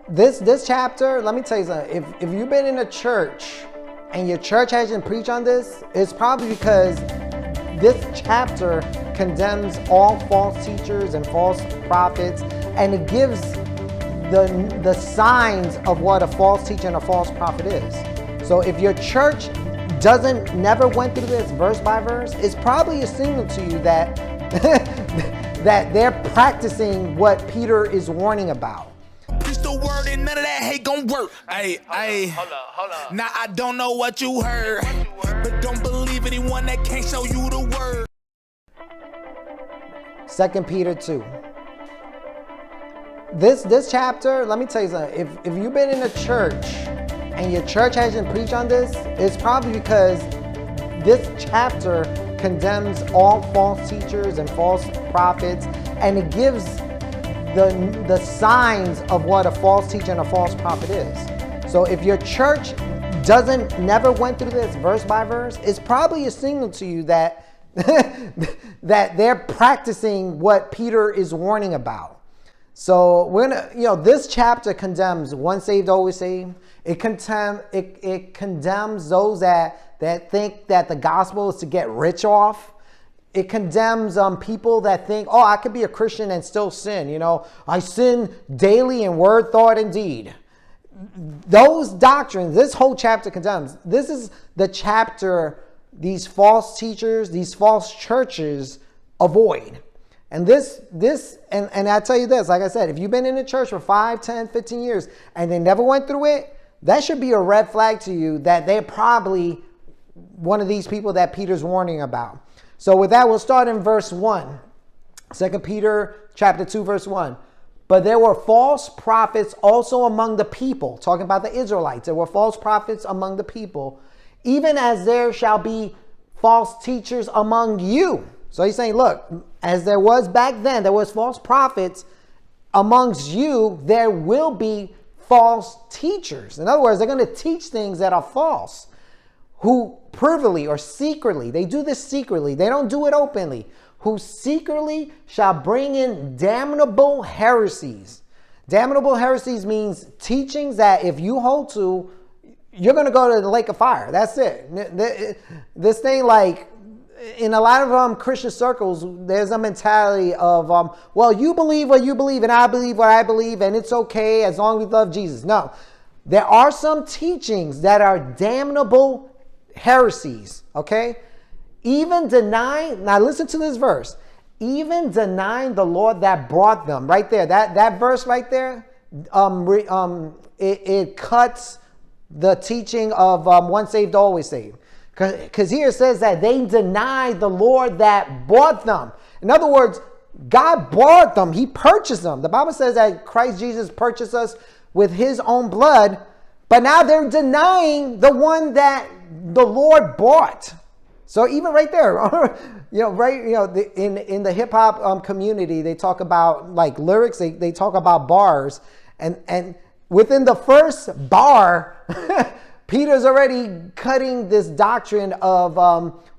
This chapter, let me tell you something. If you've been in a church and your church hasn't preached on this, it's probably because this chapter condemns all false teachers and false prophets, and it gives the signs of what a false teacher and a false prophet is. So if your church never went through this verse by verse, it's probably a signal to you that that they're practicing what Peter is warning about. It's the word and none of that hate gon' work. Hold up. Now I don't know what you heard, but don't believe anyone that can't show you the word. 2 Peter 2. This chapter, let me tell you something. If you've been in a church and your church hasn't preached on this, it's probably because this chapter condemns all false teachers and false prophets, and it gives the signs of what a false teacher and a false prophet is. So if your church never went through this verse by verse, it's probably a signal to you that that they're practicing what Peter is warning about. So we're gonna, this chapter condemns once saved, always saved. It condemns those that think that the gospel is to get rich off. It condemns people that think, oh, I could be a Christian and still sin. I sin daily in word, thought, and deed. Those doctrines, this whole chapter condemns. This is the chapter these false teachers, these false churches avoid. And and I tell you this, like I said, if you've been in a church for 5, 10, 15 years and they never went through it, that should be a red flag to you that they're probably one of these people that Peter's warning about. So with that, we'll start in verse 1. 2 Peter chapter 2, verse 1. But there were false prophets also among the people, talking about the Israelites. There were false prophets among the people, even as there shall be false teachers among you. So he's saying, look, as there was back then, there was false prophets amongst you, there will be false teachers. In other words, they're going to teach things that are false, who privily or secretly, they do this secretly, they don't do it openly, who secretly shall bring in damnable heresies. Damnable heresies means teachings that if you hold to, you're going to go to the lake of fire. That's it. This thing, like, in a lot of Christian circles, there's a mentality of, well, you believe what you believe, and I believe what I believe, and it's okay as long as we love Jesus. No, there are some teachings that are damnable heresies, okay? Even denying, now listen to this verse, even denying the Lord that brought them, right there, that verse right there, it cuts the teaching of once saved, always saved. Because here it says that they denied the Lord that bought them. In other words, God bought them. He purchased them. The Bible says that Christ Jesus purchased us with his own blood. But now they're denying the one that the Lord bought. So even right there, in the hip hop community, they talk about like lyrics. They talk about bars. And within the first bar, Peter's already cutting this doctrine of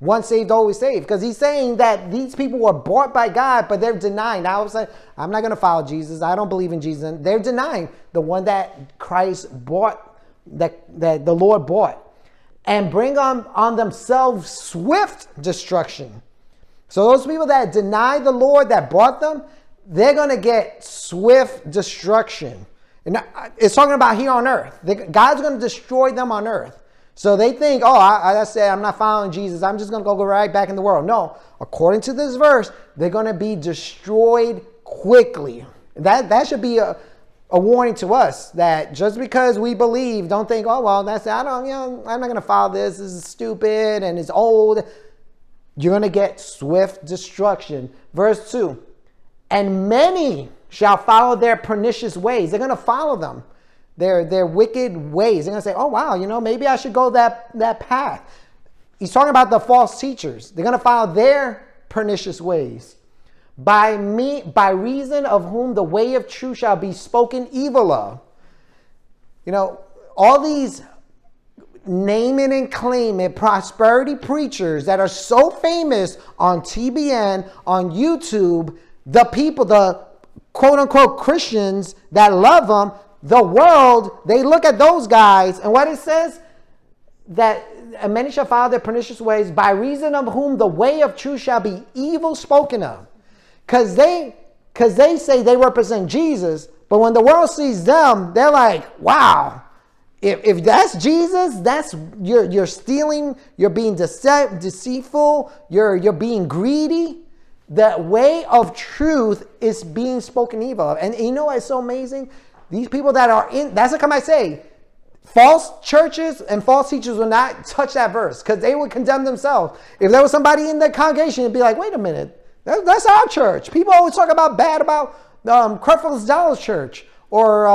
once saved, always saved. Because he's saying that these people were bought by God, but they're denying. Now, I'm not going to follow Jesus. I don't believe in Jesus. They're denying the one that Christ bought, that the Lord bought. And bring on themselves swift destruction. So those people that deny the Lord that bought them, they're going to get swift destruction. And it's talking about here on earth. God's going to destroy them on earth. So they think, oh, I said, I'm not following Jesus. I'm just going to go right back in the world. No, according to this verse, they're going to be destroyed quickly. That should be a warning to us that just because we believe, don't think, oh, well, I'm not going to follow this. This is stupid and it's old. You're going to get swift destruction. Verse 2, and many shall follow their pernicious ways. They're going to follow them, their wicked ways. They're going to say, oh, wow, maybe I should go that path. He's talking about the false teachers. They're going to follow their pernicious ways. By reason of whom the way of truth shall be spoken evil of. All these name it and claim it prosperity preachers that are so famous on TBN, on YouTube, the people, the quote unquote Christians that love them, the world, they look at those guys, and what it says, that and many shall follow their pernicious ways, by reason of whom the way of truth shall be evil spoken of. Because they say they represent Jesus, but when the world sees them, they're like, wow, if that's Jesus, that's you're stealing, you're being deceitful, you're being greedy. The way of truth is being spoken evil of. And you know what's so amazing? These people that are in, that's what come I say, false churches and false teachers will not touch that verse because they would condemn themselves. If there was somebody in the congregation, it'd be like, wait a minute, that's our church. People always talk about bad about Creflo Dollar's church or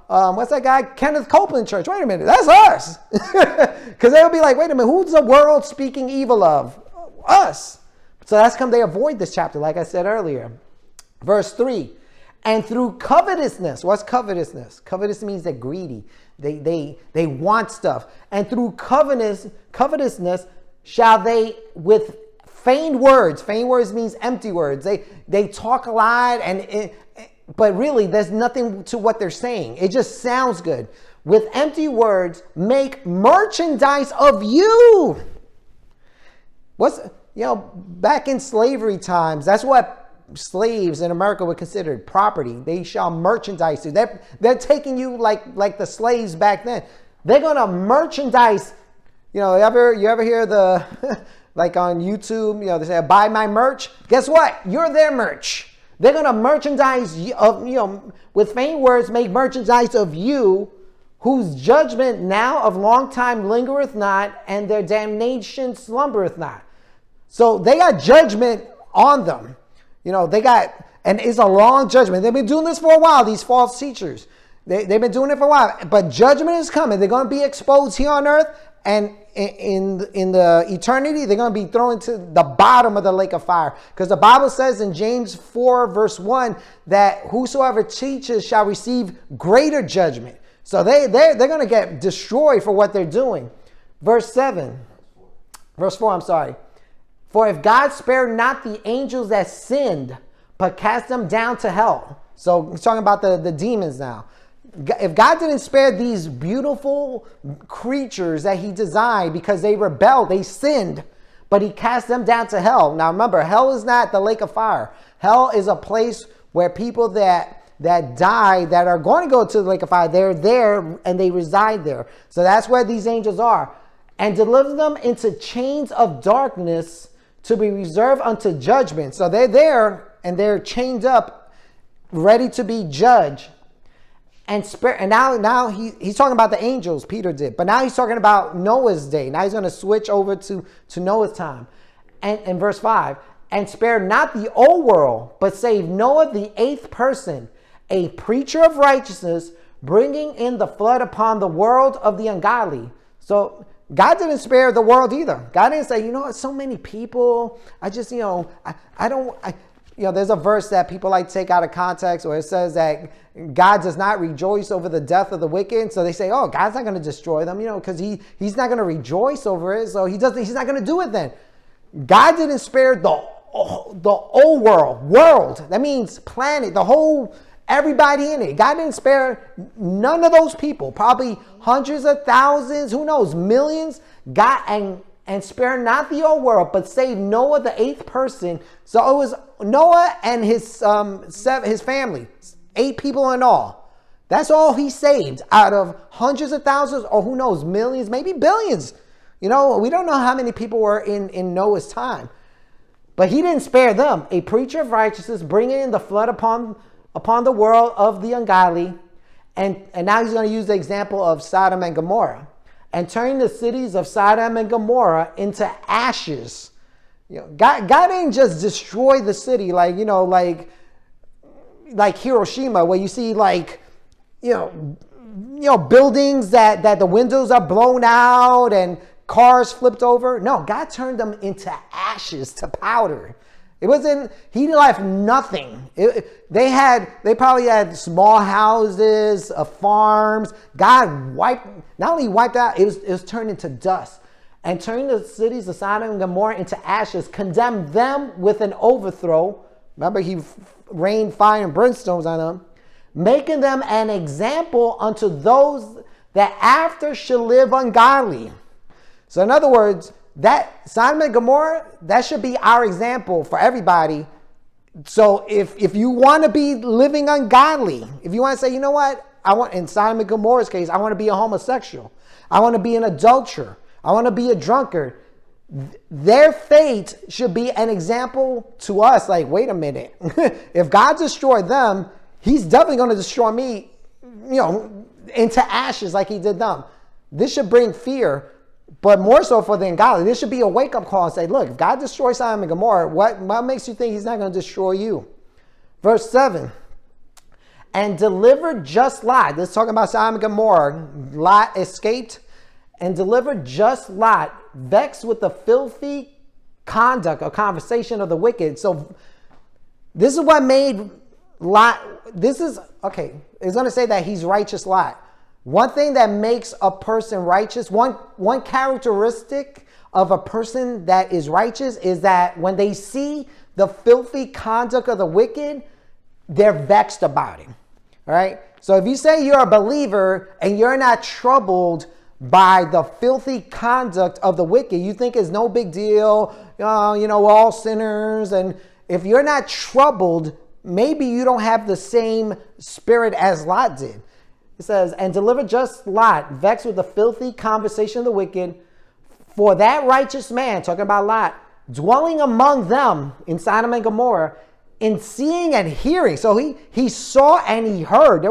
what's that guy, Kenneth Copeland church. Wait a minute, that's us. Because they would be like, wait a minute, who's the world speaking evil of? Us. So that's come they avoid this chapter, like I said earlier. Verse 3, and through covetousness. What's covetousness? Covetous means they're greedy. They want stuff. And through covetousness shall they with feigned words. Feigned words means empty words. They talk a lot, but really there's nothing to what they're saying. It just sounds good. With empty words make merchandise of you. Back in slavery times, that's what slaves in America were considered property. They shall merchandise you. They're taking you like the slaves back then. They're gonna merchandise. You ever hear the like on YouTube? They say buy my merch. Guess what? You're their merch. They're gonna merchandise with feigned words make merchandise of you, whose judgment now of long time lingereth not, and their damnation slumbereth not. So they got judgment on them. And it's a long judgment. They've been doing this for a while, these false teachers. They've been doing it for a while. But judgment is coming. They're going to be exposed here on earth. And in the eternity, they're going to be thrown to the bottom of the lake of fire. Because the Bible says in James 4, verse 1, that whosoever teaches shall receive greater judgment. So they're going to get destroyed for what they're doing. Verse 4, I'm sorry. For if God spared not the angels that sinned, but cast them down to hell. So he's talking about the demons now. If God didn't spare these beautiful creatures that he designed because they rebelled, they sinned, but he cast them down to hell. Now remember, hell is not the lake of fire. Hell is a place where people that die, that are going to go to the lake of fire, they're there and they reside there. So that's where these angels are. And deliver them into chains of darkness to be reserved unto judgment. So they're there and they're chained up, ready to be judged. And now he's talking about the angels, Peter did. But now he's talking about Noah's day. Now he's going to switch over to Noah's time. And in verse 5, and spare not the old world, but save Noah the eighth person, a preacher of righteousness, bringing in the flood upon the world of the ungodly. So God didn't spare the world either. God didn't say, so many people, there's a verse that people like to take out of context where it says that God does not rejoice over the death of the wicked. So they say, oh, God's not going to destroy them, because he's not going to rejoice over it. So he's not going to do it then. God didn't spare the old world. That means planet, everybody in it. God didn't spare none of those people. Probably hundreds of thousands, who knows, millions. God and spare not the old world, but save Noah the eighth person. So it was Noah and his family, 8 people in all. That's all he saved out of hundreds of thousands, or who knows, millions, maybe billions. We don't know how many people were in Noah's time, but he didn't spare them. A preacher of righteousness, bringing in the flood upon the world of the ungodly. And now he's going to use the example of Sodom and Gomorrah, and turning the cities of Sodom and Gomorrah into ashes. God didn't just destroy the city like Hiroshima, where you see buildings that the windows are blown out and cars flipped over. No, God turned them into ashes, to powder. He left nothing. They probably had small houses, farms. God not only wiped out, it was turned into dust. And turned the cities of Sodom and Gomorrah into ashes, condemned them with an overthrow. Remember, he rained fire and brimstones on them. making them an example unto those that after shall live ungodly. So in other words, that Sodom and Gomorrah, that should be our example for everybody. So if you want to be living ungodly, if you want to say, you know what, I want, in Sodom and Gomorrah's case, I want to be a homosexual, I want to be an adulterer, I want to be a drunkard, their fate should be an example to us. Like, wait a minute, if God destroyed them, he's definitely going to destroy me, into ashes like he did them. This should bring fear, but more so for the ungodly. This should be a wake-up call and say, look, if God destroys Sodom and Gomorrah, what makes you think he's not going to destroy you? Verse 7, and delivered just Lot. This is talking about Sodom and Gomorrah. Lot escaped and delivered just Lot, vexed with the filthy conduct or conversation of the wicked. So this is what made Lot, it's going to say that he's righteous Lot. One thing that makes a person righteous, one characteristic of a person that is righteous is that when they see the filthy conduct of the wicked, they're vexed about it. All right? So if you say you're a believer and you're not troubled by the filthy conduct of the wicked, you think it's no big deal, we're all sinners. And if you're not troubled, maybe you don't have the same spirit as Lot did. It says, and deliver just Lot, vexed with the filthy conversation of the wicked, for that righteous man, talking about Lot, dwelling among them in Sodom and Gomorrah, in seeing and hearing. So he saw and he heard. There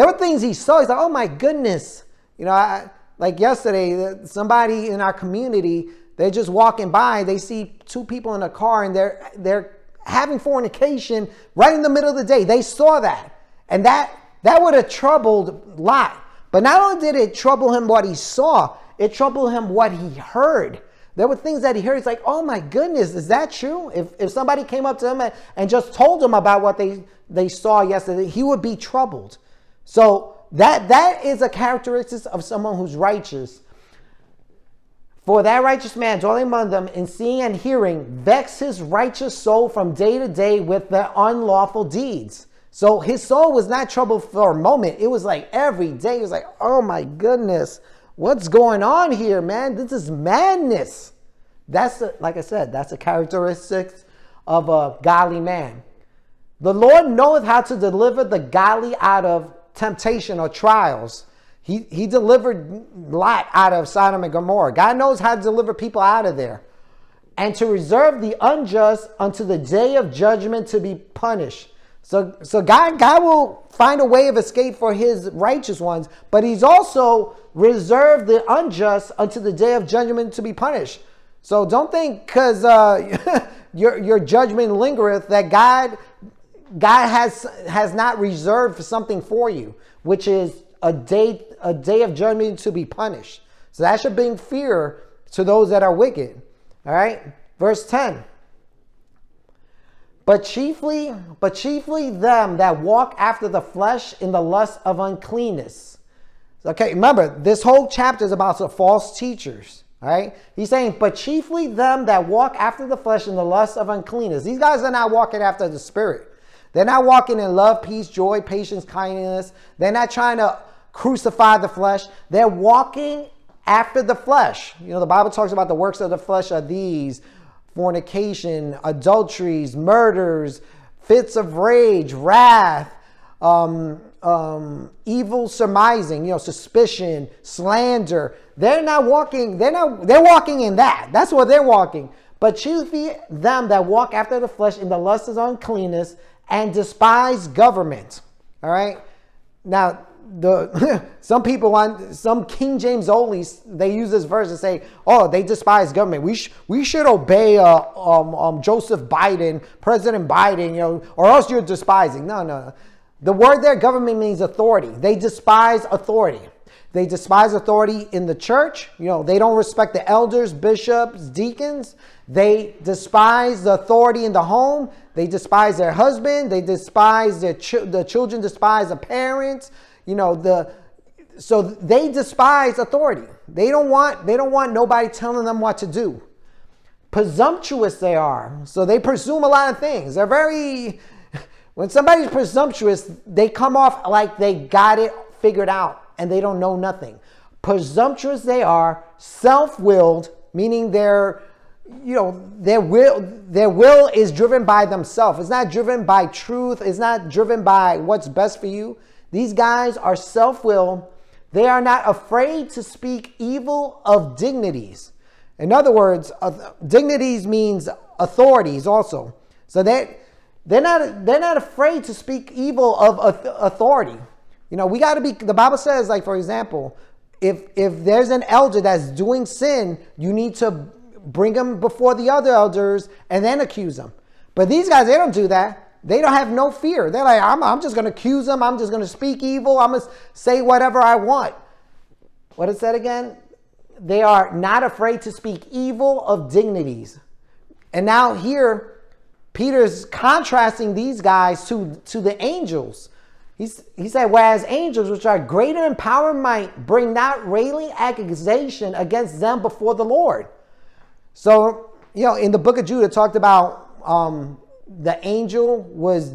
were things he saw. He's like, oh my goodness. Like yesterday, somebody in our community, they're just walking by, they see two people in a car and they're having fornication right in the middle of the day. They saw that. And that would have troubled Lot. But not only did it trouble him what he saw, it troubled him what he heard. There were things that he heard. It's like, oh my goodness, is that true? If somebody came up to him and just told him about what they saw yesterday, he would be troubled. So that is a characteristic of someone who's righteous. For that righteous man dwelling among them in seeing and hearing, vex his righteous soul from day to day with their unlawful deeds. So his soul was not troubled for a moment. It was like every day. It was like, oh my goodness, what's going on here, man? This is madness. Like I said, that's a characteristic of a godly man. The Lord knoweth how to deliver the godly out of temptation or trials. He delivered Lot out of Sodom and Gomorrah. God knows how to deliver people out of there. And to reserve the unjust unto the day of judgment to be punished. So God will find a way of escape for his righteous ones, but he's also reserved the unjust unto the day of judgment to be punished. So don't think because your judgment lingereth that God has not reserved something for you, which is a day of judgment to be punished. So that should bring fear to those that are wicked. All right, verse 10. But chiefly them that walk after the flesh in the lust of uncleanness. Okay, remember, this whole chapter is about the false teachers. All right, he's saying, but chiefly them that walk after the flesh in the lust of uncleanness. These guys are not walking after the spirit. They're not walking in love, peace, joy, patience, kindness. They're not trying to crucify the flesh. They're walking after the flesh. The Bible talks about the works of the flesh are these: fornication, adulteries, murders, fits of rage, wrath, evil surmising, suspicion, slander. They're walking in that. That's what they're walking. But chiefly them that walk after the flesh in the lust of uncleanness and despise government. All right. Now, some people on some King James only, they use this verse and say, oh, they despise government. We should obey Joseph Biden, President Biden, or else you're despising. No. The word there, government, means authority. They despise authority. They despise authority in the church. They don't respect the elders, bishops, deacons. They despise the authority in the home. They despise their husband. They despise the children despise the parents. So they despise authority. They don't want nobody telling them what to do. Presumptuous they are. So they presume a lot of things. They're very, When somebody's presumptuous, they come off like they got it figured out and they don't know nothing. Presumptuous they are, self-willed, meaning their will is driven by themselves. It's not driven by truth. It's not driven by what's best for you. These guys are self-willed. They are not afraid to speak evil of dignities. In other words, dignities means authorities also. So they're not afraid to speak evil of authority. We got to be, the Bible says, like, for example, if there's an elder that's doing sin, you need to bring him before the other elders and then accuse them. But these guys, they don't do that. They don't have no fear. They're like, I'm just going to accuse them. I'm just going to speak evil. I'm going to say whatever I want. What it said again? They are not afraid to speak evil of dignities. And now here, Peter's contrasting these guys to the angels. He said, whereas angels, which are greater in power and might, bring not railing accusation against them before the Lord. So, in the book of Jude, it talked about the angel was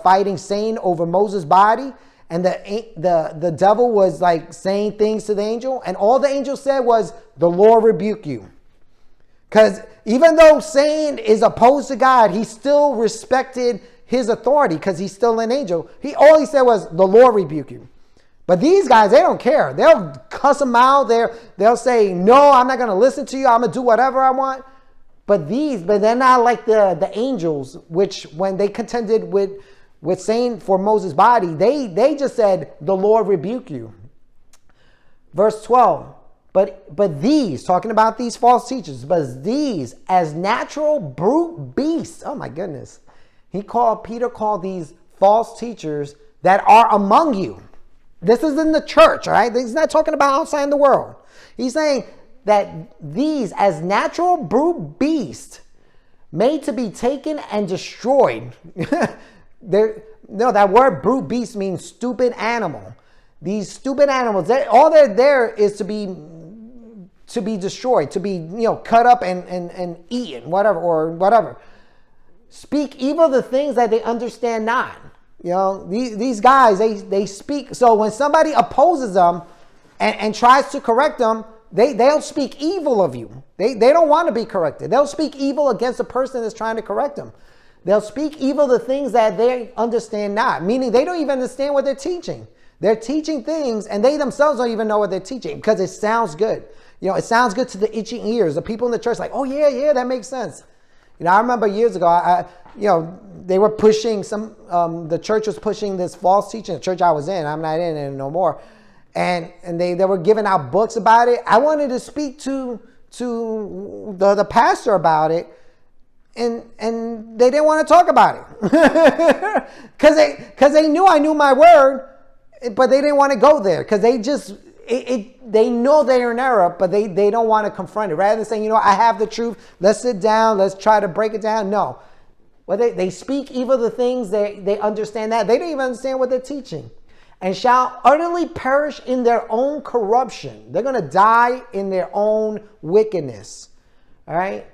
fighting Satan over Moses' body, and the devil was like saying things to the angel, and all the angel said was, "The Lord rebuke you." Because even though Satan is opposed to God, he still respected his authority because he's still an angel. All he said was, "The Lord rebuke you." But these guys, they don't care. They'll cuss them out. They'll say, "No, I'm not going to listen to you. I'm going to do whatever I want." But they're not like the angels, which when they contended with Satan for Moses' body, they just said, "The Lord rebuke you." Verse 12. But these, talking about these false teachers, but these as natural brute beasts. Oh my goodness. Peter called these false teachers that are among you. This is in the church, all right? He's not talking about outside in the world. He's saying that these as natural brute beasts made to be taken and destroyed. That word brute beast means stupid animal. These stupid animals, all they're there is to be destroyed, to be cut up and eaten, whatever. Speak evil of the things that they understand not. These guys, they speak. So when somebody opposes them and tries to correct them, they'll speak evil of you. They don't want to be corrected. They'll speak evil against the person that's trying to correct them. They'll speak evil of the things that they understand not, meaning they don't even understand what they're teaching. They're teaching things and they themselves don't even know what they're teaching because it sounds good. It sounds good to the itching ears. The people in the church like, "Oh yeah, that makes sense." I remember years ago, they were pushing the church was pushing this false teaching. The church I was in, I'm not in it no more. And they were giving out books about it. I wanted to speak to the pastor about it. And they didn't want to talk about it. Because they knew I knew my word, but they didn't want to go there. Because they know they're in error, but they don't want to confront it. Rather than saying, I have the truth, let's sit down, let's try to break it down. No. Well, they speak evil of the things, they understand that. They don't even understand what they're teaching. And shall utterly perish in their own corruption. They're going to die in their own wickedness. All right?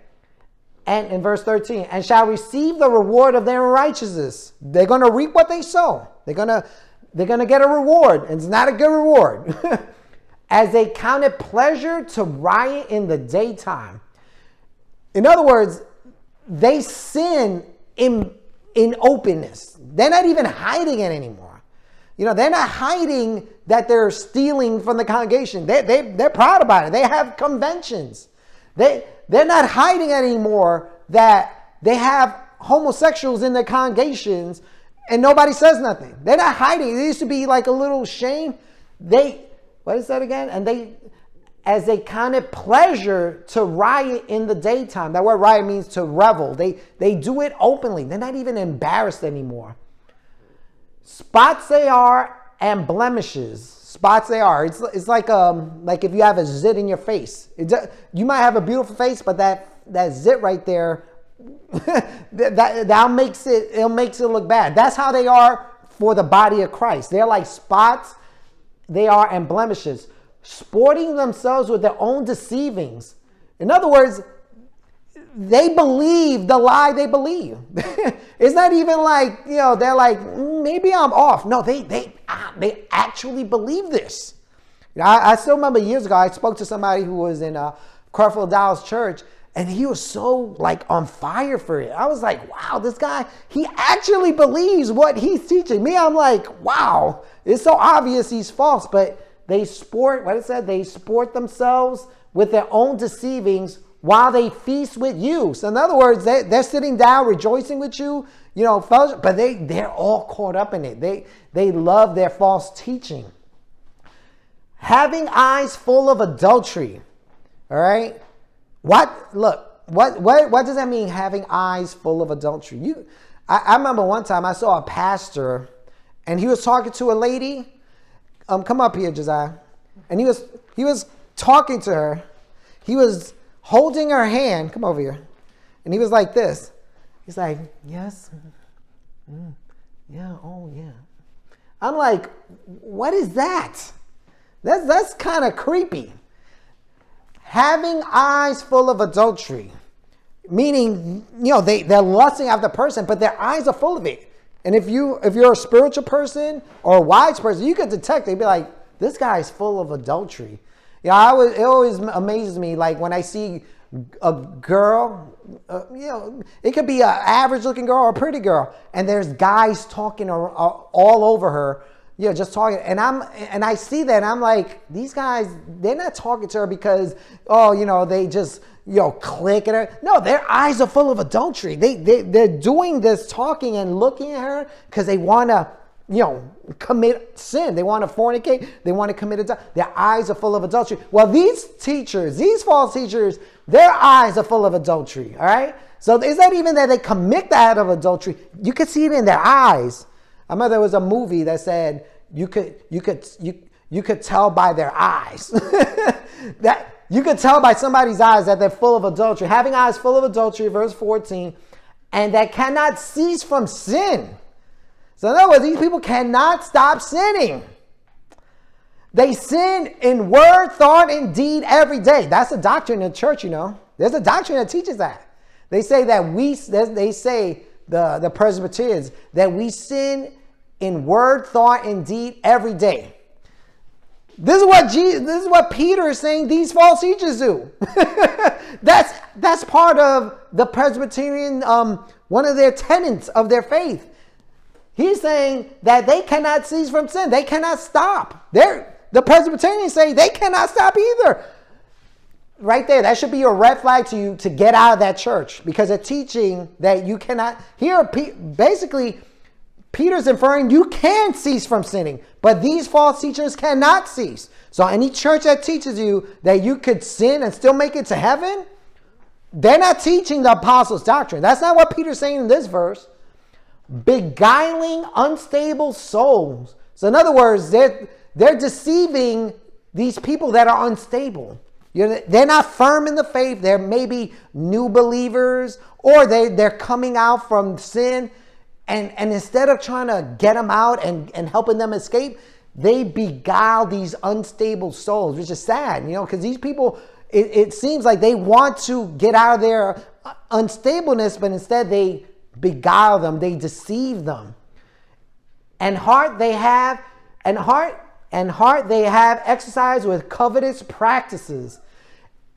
And in verse 13, and shall receive the reward of their unrighteousness. They're going to reap what they sow. They're going to get a reward, and it's not a good reward. As they count it pleasure to riot in the daytime. In other words, they sin in openness. They're not even hiding it anymore. They're not hiding that they're stealing from the congregation. They're proud about it. They have conventions. They're not hiding it anymore that they have homosexuals in their congregations and nobody says nothing. They're not hiding. It used to be like a little shame. What is that again? And as they count it pleasure to riot in the daytime. That word riot means to revel. They do it openly. They're not even embarrassed anymore. Spots they are and blemishes. Spots they are. It's like if you have a zit in your face. You might have a beautiful face, but that zit right there, that makes it look bad. That's how they are for the body of Christ. They're like spots. They are and blemishes, sporting themselves with their own deceivings. In other words, they believe the lie they believe. It's not even like, they're like, maybe I'm off. No, they actually believe this. I still remember years ago, I spoke to somebody who was in Creflo Dollar's church, and he was so like on fire for it. I was like, wow, this guy, he actually believes what he's teaching. Me, I'm like, wow, it's so obvious he's false, but they sport themselves with their own deceivings while they feast with you. So in other words, they're sitting down rejoicing with you, fellowship, but they're all caught up in it. They love their false teaching. Having eyes full of adultery. All right? What does that mean, having eyes full of adultery? I remember one time I saw a pastor and he was talking to a lady. Come up here, Josiah. And he was talking to her. He was holding her hand. Come over here. And he was like this. He's like, yes. Yeah, oh yeah. I'm like, what is that? That's kind of creepy. Having eyes full of adultery, meaning, they're lusting after the person, but their eyes are full of it. And if you're a spiritual person or a wise person, you can detect, they'd be like, this guy's full of adultery. It always amazes me, like when I see a girl, it could be an average looking girl or a pretty girl, and there's guys talking all over her, just talking. And I see that and I'm like, these guys, they're not talking to her because, they just, click at her. No, their eyes are full of adultery. They're doing this talking and looking at her because they want to, commit sin. They want to fornicate. They want to commit adultery. Their eyes are full of adultery. Well, these false teachers, their eyes are full of adultery. All right. So it's not even that they commit the act of adultery. You could see it in their eyes. I remember there was a movie that said you could tell by their eyes that you could tell by somebody's eyes that they're full of adultery. Having eyes full of adultery, verse 14, and that cannot cease from sin. So in other words, these people cannot stop sinning. They sin in word, thought, and deed every day. That's a doctrine in the church, There's a doctrine that teaches that. They say that the Presbyterians, that we sin in word, thought, and deed every day. This is what Peter is saying these false teachers do. That's part of the Presbyterian, one of their tenets of their faith. He's saying that they cannot cease from sin. They cannot stop. The Presbyterians say they cannot stop either. Right there, that should be a red flag to you to get out of that church, because they're teaching that you cannot. Here, basically, Peter's inferring you can cease from sinning, but these false teachers cannot cease. So any church that teaches you that you could sin and still make it to heaven, they're not teaching the apostles' doctrine. That's not what Peter's saying in this verse. Beguiling unstable souls. So in other words, they're deceiving these people that are unstable. They're not firm in the faith. They're maybe new believers, or they're coming out from sin. And instead of trying to get them out and helping them escape, they beguile these unstable souls, which is sad, because these people, it seems like they want to get out of their unstableness, but instead they beguile them, they deceive them. And heart they have exercised with covetous practices.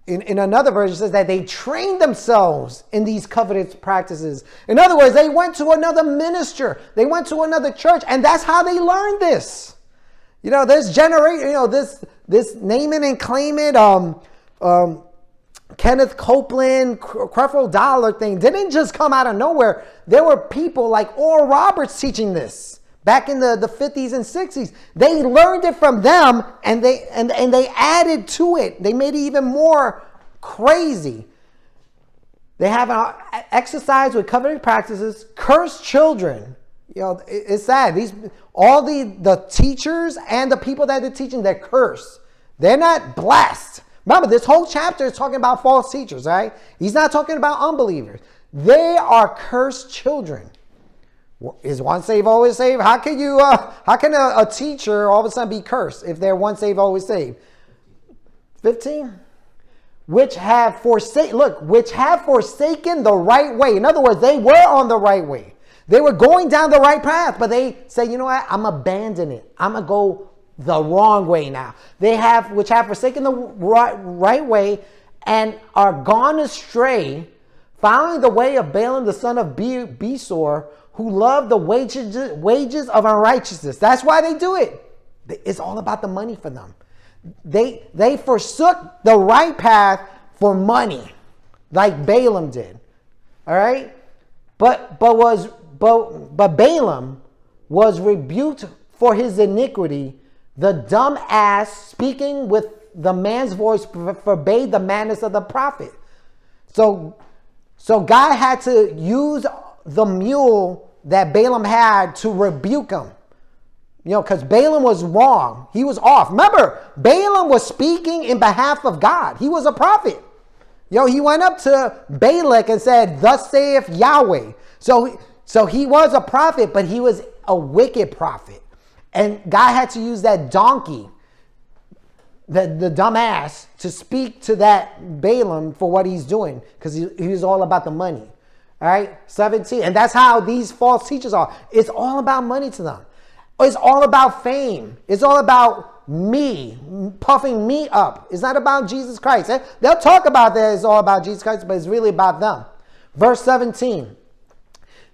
In another verse, it says that they trained themselves in these covetous practices. In other words, they went to another minister. They went to another church, and that's how they learned this. This generation, this name it and claim it, Kenneth Copeland, Creflo Dollar thing didn't just come out of nowhere. There were people like Oral Roberts teaching this back in the 50s and 60s. They learned it from them, and they added to it. They made it even more crazy. They have an exercise with covenant practices, cursed children. It's sad. All the teachers and the people that they're teaching, they're cursed. They're not blessed. Remember, this whole chapter is talking about false teachers, right? He's not talking about unbelievers. They are cursed children. Is once saved, always saved? How can a teacher all of a sudden be cursed if they're once saved, always saved? 15? which have forsaken the right way. In other words, they were on the right way. They were going down the right path, but they say, you know what? I'm abandoning it. I'm going to go the wrong way now. Which have forsaken the right way and are gone astray, following the way of Balaam the son of Besor, who loved the wages of unrighteousness. That's why they do it. It's all about the money for them. They forsook the right path for money, like Balaam did. All right? But Balaam was rebuked for his iniquity. The dumb ass, speaking with the man's voice, forbade the madness of the prophet. So God had to use the mule that Balaam had to rebuke him. Because Balaam was wrong. He was off. Remember, Balaam was speaking in behalf of God. He was a prophet. He went up to Balak and said, "Thus saith Yahweh." So he was a prophet, but he was a wicked prophet. And God had to use that donkey, the dumbass, to speak to that Balaam for what he's doing, because he was all about the money. All right, 17. And that's how these false teachers are. It's all about money to them. It's all about fame. It's all about me, puffing me up. It's not about Jesus Christ. They'll talk about that it's all about Jesus Christ, but it's really about them. Verse 17.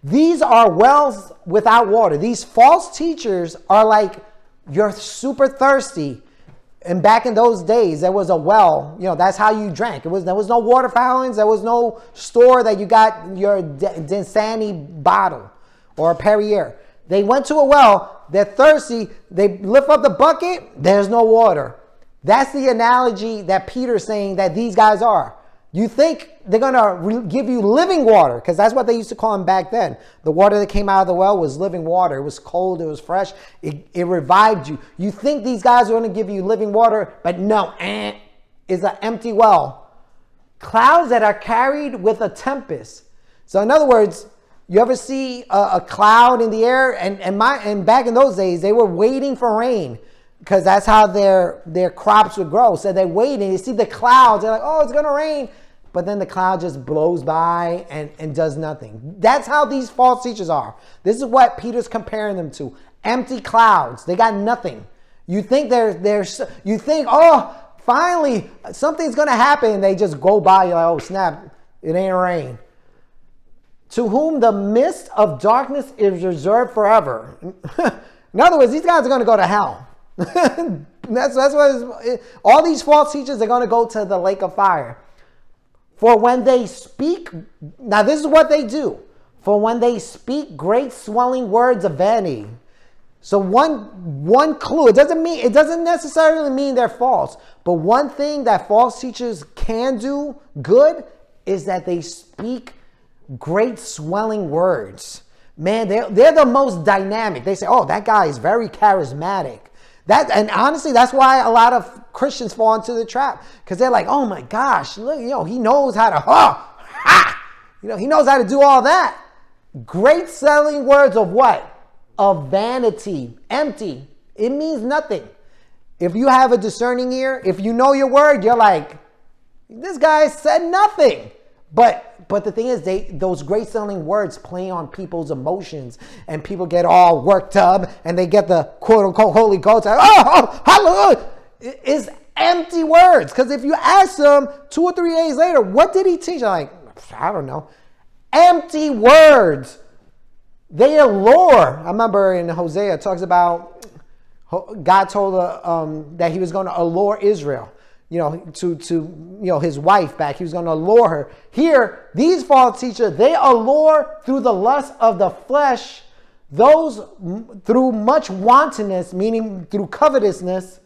These are wells without water. These false teachers are like, you're super thirsty. And back in those days, there was a well. That's how you drank. There was no water fountains. There was no store that you got your Dasani bottle or a Perrier. They went to a well. They're thirsty. They lift up the bucket. There's no water. That's the analogy that Peter's saying that these guys are. You think they're going to give you living water, because that's what they used to call them back then. The water that came out of the well was living water. It was cold. It was fresh. It revived you. You think these guys are going to give you living water, but no, it's an empty well. Clouds that are carried with a tempest. So in other words, you ever see a cloud in the air? And back in those days, they were waiting for rain, because that's how their crops would grow. So they're waiting. You see the clouds. They're like, oh, it's going to rain. But then the cloud just blows by and does nothing. That's how these false teachers are. This is what Peter's comparing them to. Empty clouds. They got nothing. You think you think, oh, finally something's going to happen. They just go by. You're like, oh, snap. It ain't rain. To whom the mist of darkness is reserved forever. In other words, these guys are going to go to hell. That's what all these false teachers are going to go to the lake of fire. For when they speak, now this is what they do. For when they speak great swelling words of vanity. So one clue, it doesn't necessarily mean they're false, but one thing that false teachers can do good is that they speak great swelling words. Man, they're the most dynamic. They say, oh, that guy is very charismatic. And honestly, that's why a lot of Christians fall into the trap, because they're like, oh my gosh, look, he knows how to, he knows how to do all that. Great selling words of what? Of vanity, empty. It means nothing. If you have a discerning ear, if you know your word, you're like, this guy said nothing. But the thing is, those great selling words play on people's emotions, and people get all worked up, and they get the quote unquote Holy Ghost. Hallelujah! It's empty words. Because if you ask them 2 or 3 days later, what did he teach? I'm like, I don't know. Empty words. They allure. I remember in Hosea, it talks about God told that he was going to allure Israel. To his wife back. He was going to allure her. Here, these false teachers, they allure through the lust of the flesh, those through much wantonness, meaning through covetousness.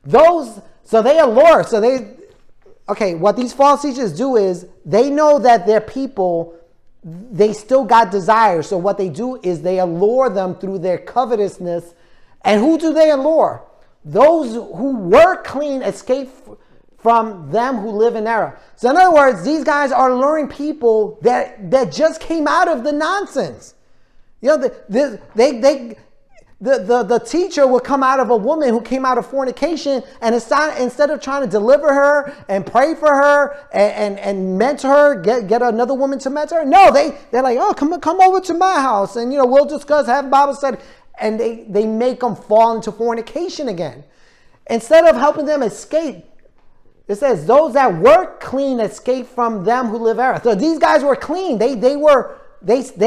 So they allure. What these false teachers do is they know that their people, they still got desire. So what they do is they allure them through their covetousness. And who do they allure? Those who were clean escape from them who live in error. So in other words, these guys are luring people that just came out of the nonsense. They The teacher would come out of a woman who came out of fornication, and instead of trying to deliver her and pray for her and mentor her, get another woman to mentor her, no, they're like, oh, come over to my house, and we'll discuss, have Bible study, and they make them fall into fornication again. Instead of helping them escape, it says those that were clean escape from them who live error. So these guys were clean. They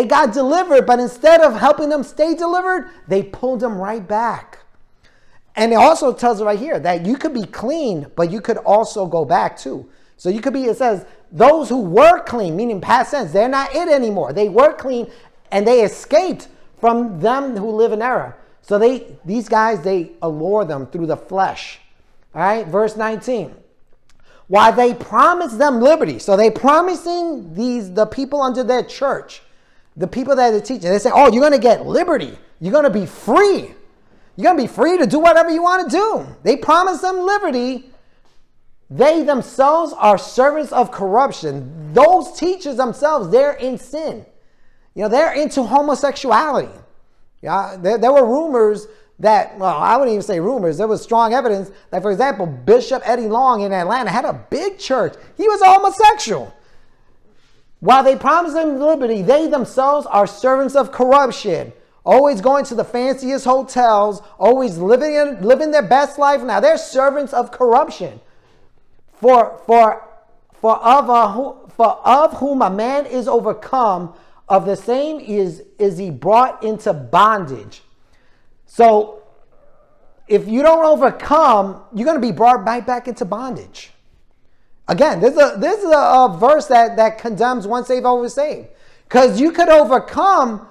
got delivered, but instead of helping them stay delivered, they pulled them right back. And it also tells us right here that you could be clean, but you could also go back too. So you could be, it says, those who were clean, meaning past tense, they're not it anymore. They were clean and they escaped from them who live in error. So these guys, they allure them through the flesh. All right, verse 19. While they promise them liberty. So they promising the people under their church, the people that they're teaching. They say, oh, you're going to get liberty. You're going to be free. You're going to be free to do whatever you want to do. They promise them liberty. They themselves are servants of corruption. Those teachers themselves, they're in sin. They're into homosexuality. Yeah, there were rumors that, well, I wouldn't even say rumors. There was strong evidence that, for example, Bishop Eddie Long in Atlanta had a big church. He was a homosexual. While they promise them liberty, they themselves are servants of corruption. Always going to the fanciest hotels, always living their best life. Now they're servants of corruption. For of whom a man is overcome, of the same is he brought into bondage. So if you don't overcome, you're going to be brought right back into bondage. Again, this is a verse that condemns once saved, always saved. Because you could overcome,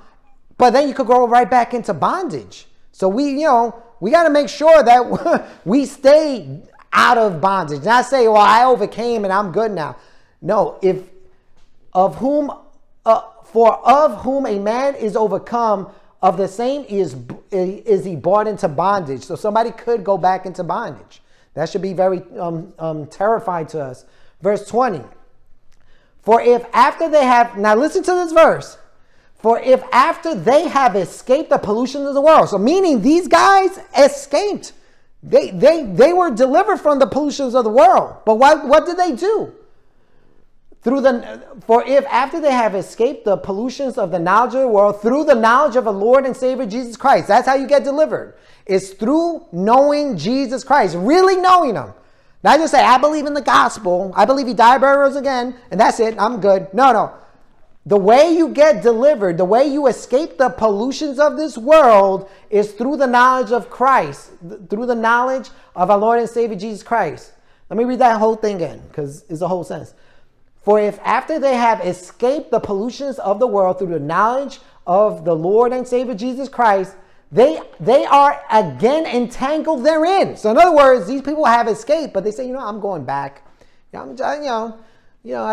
but then you could go right back into bondage. So we got to make sure that we stay out of bondage. Not say, well, I overcame and I'm good now. No, of whom a man is overcome, of the same is he brought into bondage. So somebody could go back into bondage. That should be very terrifying to us. Verse 20. For if after they have, now listen to this verse. For if after they have escaped the pollution of the world. So meaning these guys escaped. They were delivered from the pollutions of the world. But what did they do? For if after they have escaped the pollutions of the knowledge of the world through the knowledge of the Lord and Savior Jesus Christ, that's how you get delivered. It's through knowing Jesus Christ, really knowing him. Not just say, I believe in the gospel, I believe he died, buried, rose again, and that's it, I'm good. No. The way you get delivered, the way you escape the pollutions of this world is through the knowledge of Christ, through the knowledge of our Lord and Savior Jesus Christ. Let me read that whole thing again, because it's a whole sentence. For if after they have escaped the pollutions of the world through the knowledge of the Lord and Savior Jesus Christ, they are again entangled therein. So in other words, these people have escaped, but they say, I'm going back. I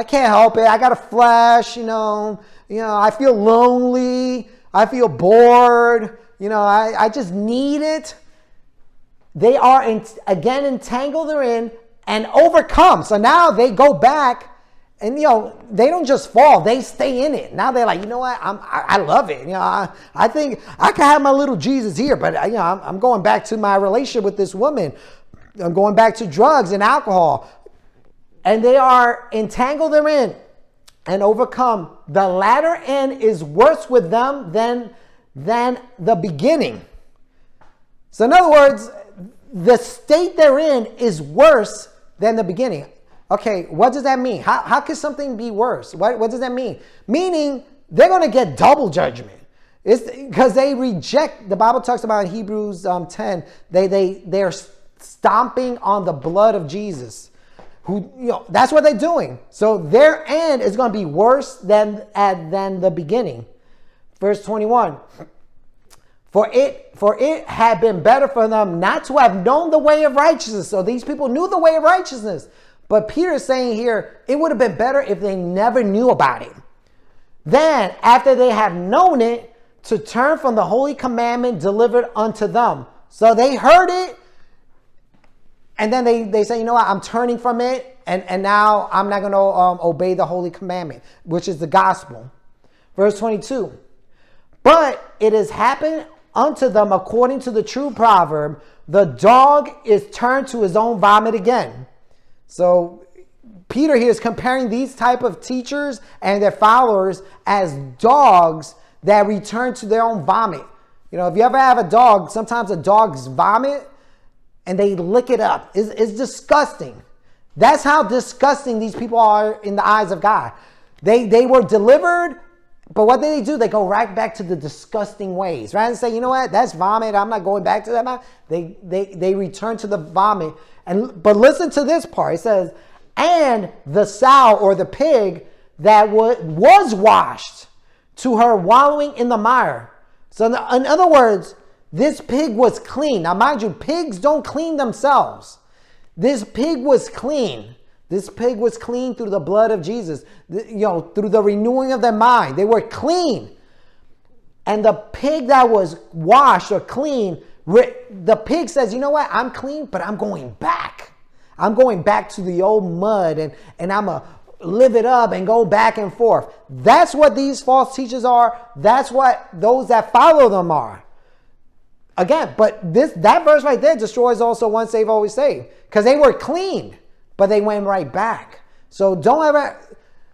can't help it. I got a flesh, I feel lonely. I feel bored. I just need it. They are again entangled therein and overcome. So now they go back. And, they don't just fall. They stay in it. Now they're like, you know what? I love it. I think I can have my little Jesus here, but, I'm going back to my relationship with this woman. I'm going back to drugs and alcohol. And they are entangled therein and overcome. The latter end is worse with them than the beginning. So in other words, the state they're in is worse than the beginning. Okay, what does that mean? How can something be worse? What does that mean? Meaning they're going to get double judgment. It's because they reject, the Bible talks about in Hebrews 10, they're stomping on the blood of Jesus. That's what they're doing. So their end is going to be worse than the beginning. Verse 21. For it had been better for them not to have known the way of righteousness. So these people knew the way of righteousness. But Peter is saying here, it would have been better if they never knew about it. Then, after they have known it, to turn from the holy commandment delivered unto them. So they heard it, and then they say, I'm turning from it, and now I'm not going to obey the holy commandment, which is the gospel. Verse 22. But it has happened unto them according to the true proverb, the dog is turned to his own vomit again. So Peter here is comparing these type of teachers and their followers as dogs that return to their own vomit. You know, if you ever have a dog, sometimes a dog's vomit and they lick it up. It's disgusting. That's how disgusting these people are in the eyes of God. They were delivered, but what did they do? They go right back to the disgusting ways. Rather than say, you know what, that's vomit, I'm not going back to that. They return to the vomit. But listen to this part. It says, and the sow or the pig that was washed to her wallowing in the mire. So in other words, this pig was clean. Now mind you, pigs don't clean themselves. This pig was clean. This pig was clean through the blood of Jesus, through the renewing of their mind. They were clean. And the pig that was washed or clean, the pig says, you know what? I'm clean, but I'm going back. I'm going back to the old mud and I'm going to live it up and go back and forth. That's what these false teachers are. That's what those that follow them are. Again, but that verse right there destroys also once saved, always saved. Because they were clean, but they went right back. So don't ever.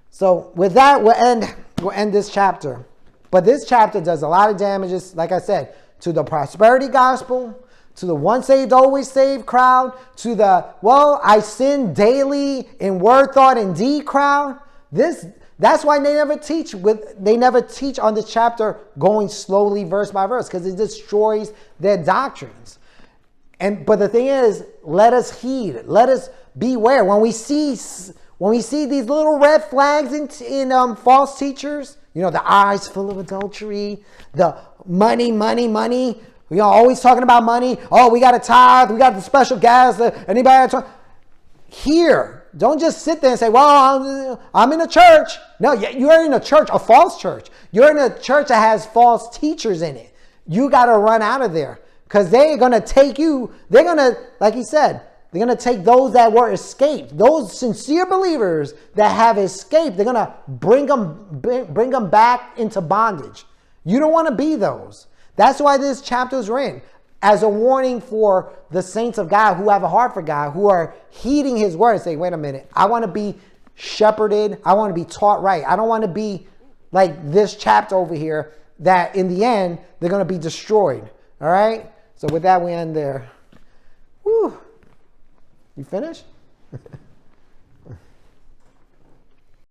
So with that, we'll end this chapter. But this chapter does a lot of damages, like I said, to the prosperity gospel, to the once saved, always saved crowd, to the, I sin daily in word, thought, and deed crowd. That's why they never teach on this chapter going slowly verse by verse, because it destroys their doctrines. But the thing is, let us heed, let us beware. When we see these little red flags in false teachers, the eyes full of adultery, the money, always talking about money. Oh, we got a tithe, we got the special gas. Anybody here? Don't just sit there and say, well, I'm in a church. No, you're in a church, a false church. You're in a church that has false teachers in it. You got to run out of there, because they're going to take you. They're going to, like he said, they're going to take those that were escaped, those sincere believers that have escaped. They're going to bring them back into bondage. You don't want to be those. That's why this chapter is written as a warning for the saints of God who have a heart for God, who are heeding his word and say, wait a minute, I want to be shepherded. I want to be taught right. I don't want to be like this chapter over here that in the end, they're going to be destroyed. All right. So with that, we end there. Whew. You finished?